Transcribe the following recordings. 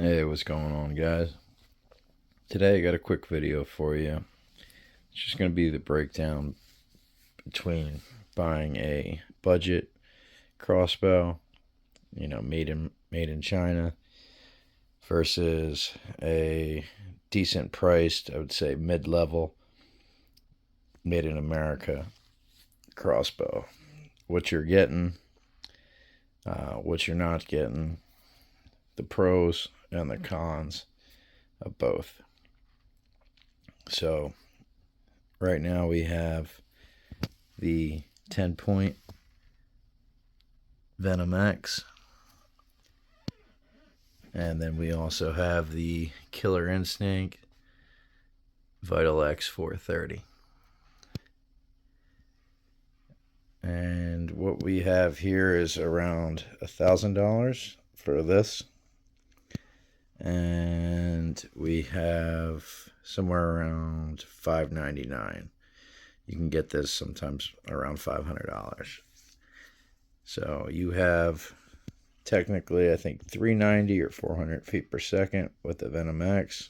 Hey, what's going on, guys? Today I got a quick video for you. It's just going to be the breakdown between buying a budget crossbow, made in China, versus a decent priced, I would say mid-level, made in America crossbow. What you're getting, what you're not getting, the pros and the cons of both. So right now we have the 10-point Venom X, and then we also have the Killer Instinct Vital X 430. And what we have here is around $1,000 for this, and we have somewhere around $599. You can get this sometimes around $500. So you have technically, I think, 390 or 400 feet per second with the Venom X,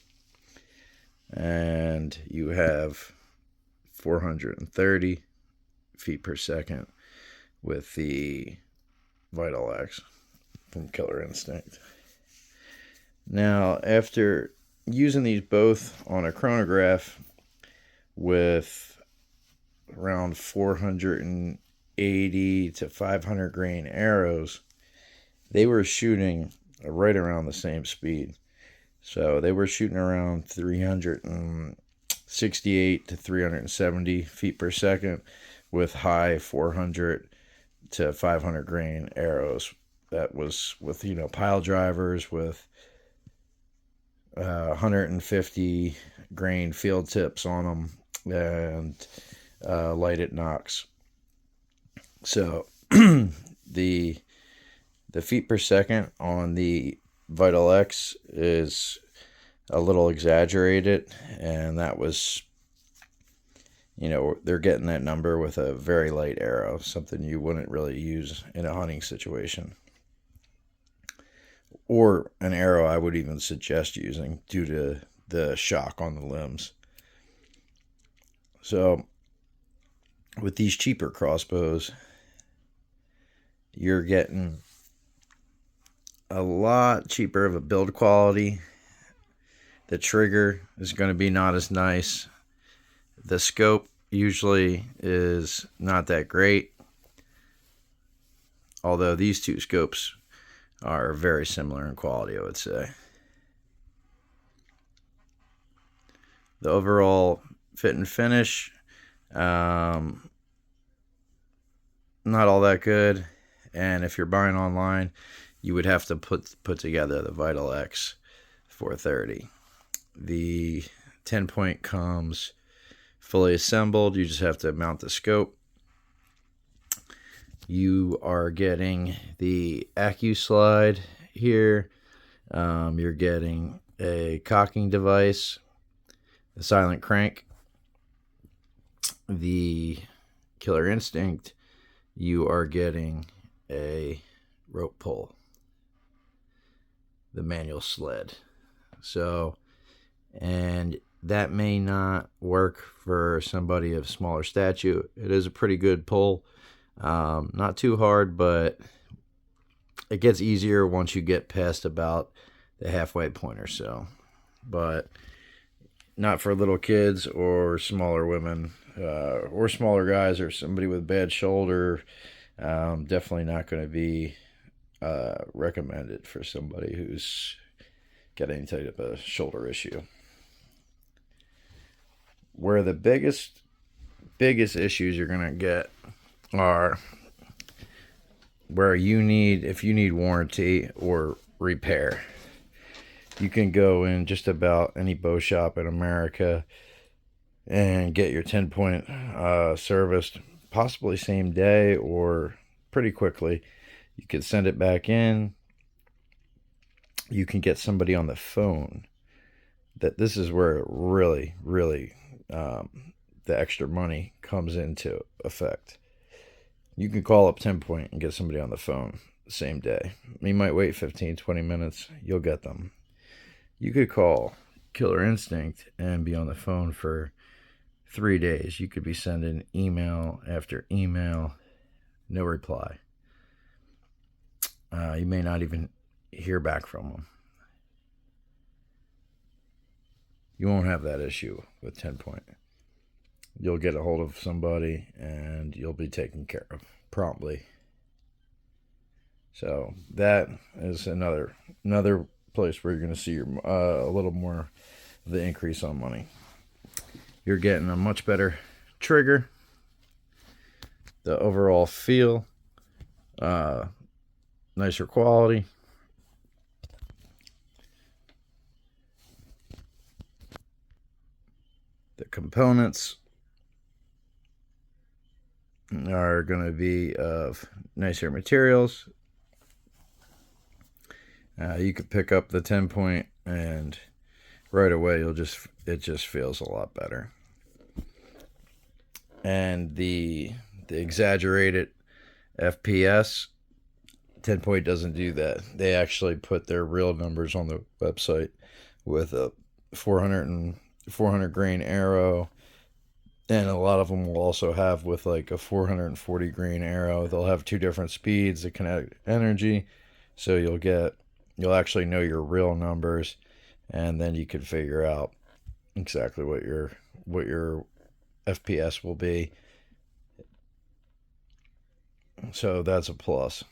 and you have 430 feet per second with the Vital X from Killer Instinct. Now, after using these both on a chronograph with around 480 to 500 grain arrows, they were shooting right around the same speed. So they were shooting around 368 to 370 feet per second with high 400 to 500 grain arrows. That was with, pile drivers with 150 grain field tips on them, and lighted nocks. So the feet per second on the Vital X is a little exaggerated, and that was, they're getting that number with a very light arrow, something you wouldn't really use in a hunting situation, or an arrow I would even suggest using due to the shock on the limbs. So with these cheaper crossbows, you're getting a lot cheaper of a build quality. The trigger is going to be not as nice. The scope usually is not that great, although these two scopes are very similar in quality, I would say. The overall fit and finish, not all that good. And if you're buying online, you would have to put together the Vital X 430. The 10-point comes fully assembled. You just have to mount the scope. You are getting the AccuSlide here. You're getting a cocking device, the silent crank. The Killer Instinct, you are getting a rope pull, the manual sled. So, and that may not work for somebody of smaller stature. It is a pretty good pull. Not too hard, but it gets easier once you get past about the halfway point or so. But not for little kids or smaller women, or smaller guys, or somebody with bad shoulder. Definitely not going to be recommended for somebody who's got any type of shoulder issue. Where the biggest issues you're going to get are where if you need warranty or repair. You can go in just about any bow shop in America and get your 10-point serviced, possibly same day or pretty quickly. You can send it back in. You can get somebody on the phone. This is where it really the extra money comes into effect. You can call up 10-point and get somebody on the phone the same day. You might wait 15-20 minutes. You'll get them. You could call Killer Instinct and be on the phone for 3 days. You could be sending email after email, no reply. You may not even hear back from them. You won't have that issue with 10 Point. You'll get a hold of somebody and you'll be taken care of promptly. So that is another place where you're going to see a little more of the increase on money. You're getting a much better trigger. The overall feel, nicer quality. The components are going to be of nicer materials. You could pick up the 10 Point and right away it just feels a lot better. And the exaggerated FPS, 10 Point doesn't do that. They actually put their real numbers on the website with a 400 grain arrow, and a lot of them will also have with like a 440 grain arrow. They'll have two different speeds of kinetic energy, so you'll actually know your real numbers, and then you can figure out exactly what your FPS will be. So that's a plus.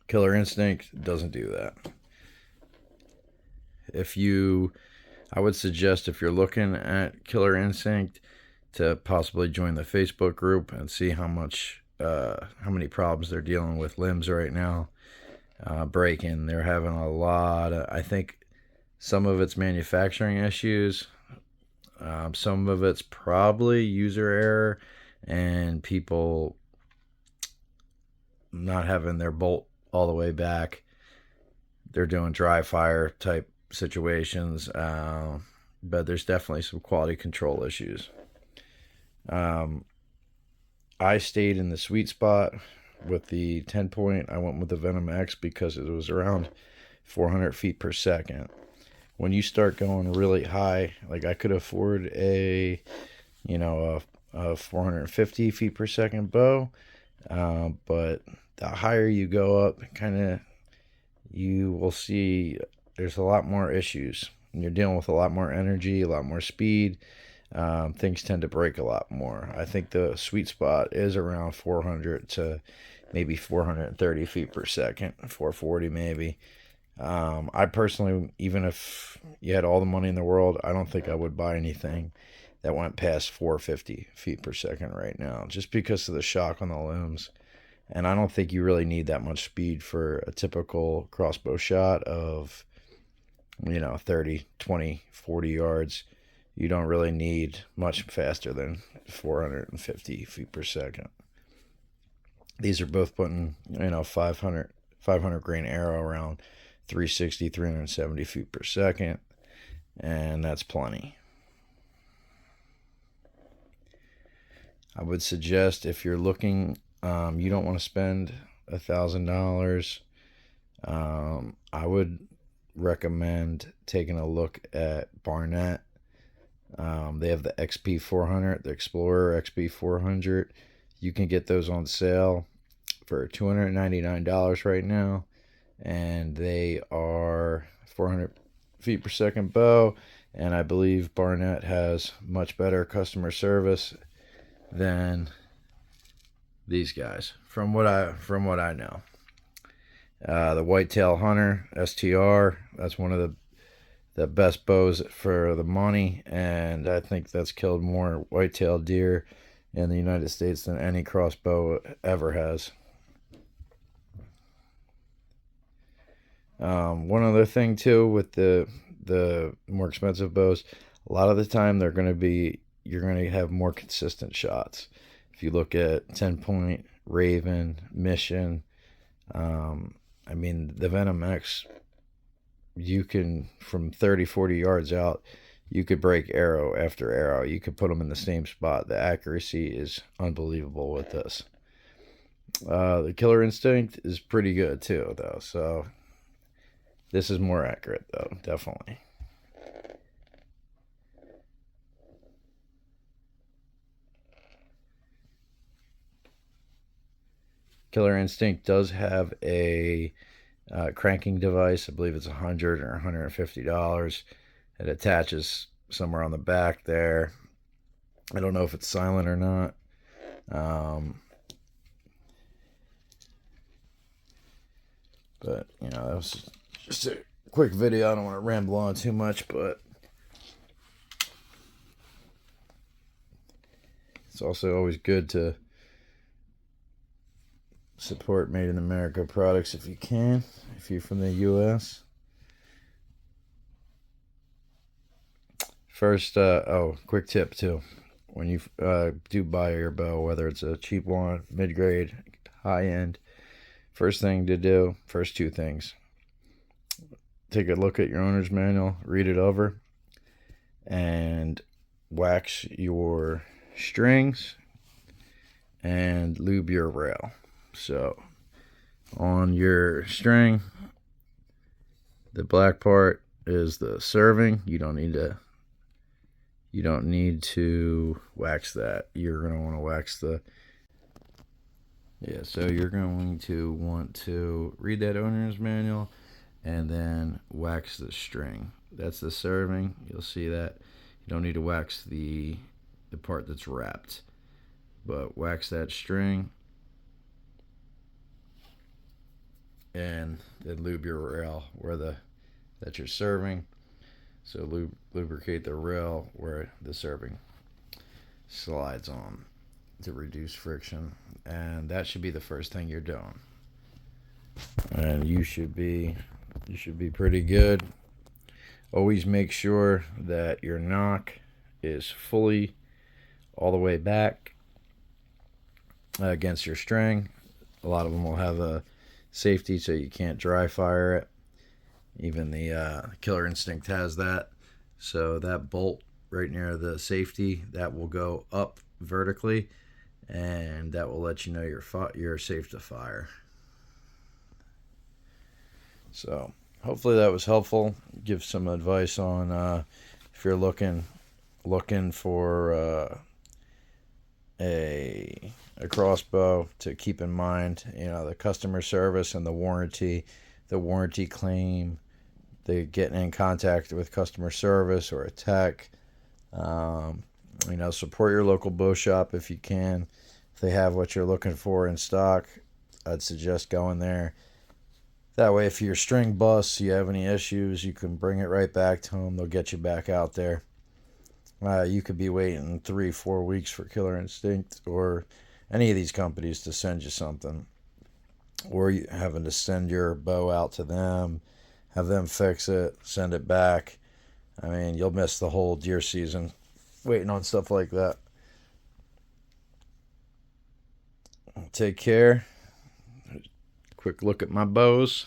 Killer Instinct doesn't do that. I would suggest, if you're looking at Killer Instinct, to possibly join the Facebook group and see how many problems they're dealing with limbs right now. Breaking. They're having a lot of, I think some of it's manufacturing issues. Some of it's probably user error and people not having their bolt all the way back. They're doing dry fire type situations, but there's definitely some quality control issues. I stayed in the sweet spot with the 10 Point. I went with the Venom X because it was around 400 feet per second. When you start going really high, like I could afford a 450 feet per second bow, but the higher you go up, you will see there's a lot more issues. You're dealing with a lot more energy, a lot more speed. Things tend to break a lot more. I think the sweet spot is around 400 to maybe 430 feet per second, 440 maybe. I personally, even if you had all the money in the world, I don't think I would buy anything that went past 450 feet per second right now, just because of the shock on the limbs. And I don't think you really need that much speed for a typical crossbow shot of 30, 20, 40 yards. You don't really need much faster than 450 feet per second. These are both putting 500 grain arrow around 360, 370 feet per second, and that's plenty. I would suggest, if you're looking, you don't want to spend $1,000, I would recommend taking a look at Barnett. They have the XP400, the Explorer XP400. You can get those on sale for $299 right now, and they are 400 feet per second bow, and I believe Barnett has much better customer service than these guys, from what I know. The Whitetail Hunter STR, that's one of the best bows for the money, and I think that's killed more whitetail deer in the United States than any crossbow ever has. One other thing too, with the more expensive bows, a lot of the time you're going to have more consistent shots. If you look at 10 Point, Raven, Mission, the Venom X, you can, from 30, 40 yards out, you could break arrow after arrow. You could put them in the same spot. The accuracy is unbelievable with this. The Killer Instinct is pretty good too, though. So This is more accurate though, definitely. Killer Instinct does have a cranking device. I believe it's $100 or $150. It attaches somewhere on the back there. I don't know if it's silent or not. But, you know, that was just a quick video. I don't want to ramble on too much, but it's also always good to support Made in America products if you can, if you're from the U.S. First, quick tip too. When you do buy your bow, whether it's a cheap one, mid-grade, high-end, first thing to do, first two things. Take a look at your owner's manual, read it over, and wax your strings and lube your rail. So on your string, the black part is the serving. You don't need to wax that. You're going to want to wax the so you're going to want to read that owner's manual and then wax the string. That's the serving. You'll see that. You don't need to wax the part that's wrapped, but wax that string and then lube your rail where that you're serving. So lubricate the rail where the serving slides on to reduce friction, and that should be the first thing you're doing. And you should be pretty good. Always make sure that your knock is fully all the way back against your string. A lot of them will have a safety so you can't dry fire it. Even the Killer Instinct has that. So that bolt right near the safety, that will go up vertically, and that will let you know you're safe to fire. So hopefully that was helpful. Give some advice on if you're looking for a crossbow to keep in mind. You know, the customer service and the warranty claim. They getting in contact with customer service or a tech. Support your local bow shop if you can. If they have what you're looking for in stock, I'd suggest going there. That way, if your string busts, you have any issues, you can bring it right back to them. They'll get you back out there. You could be waiting 3-4 weeks for Killer Instinct or any of these companies to send you something, or you having to send your bow out to them, have them fix it, send it back. I mean, you'll miss the whole deer season waiting on stuff like that. Take care. Quick look at my bows.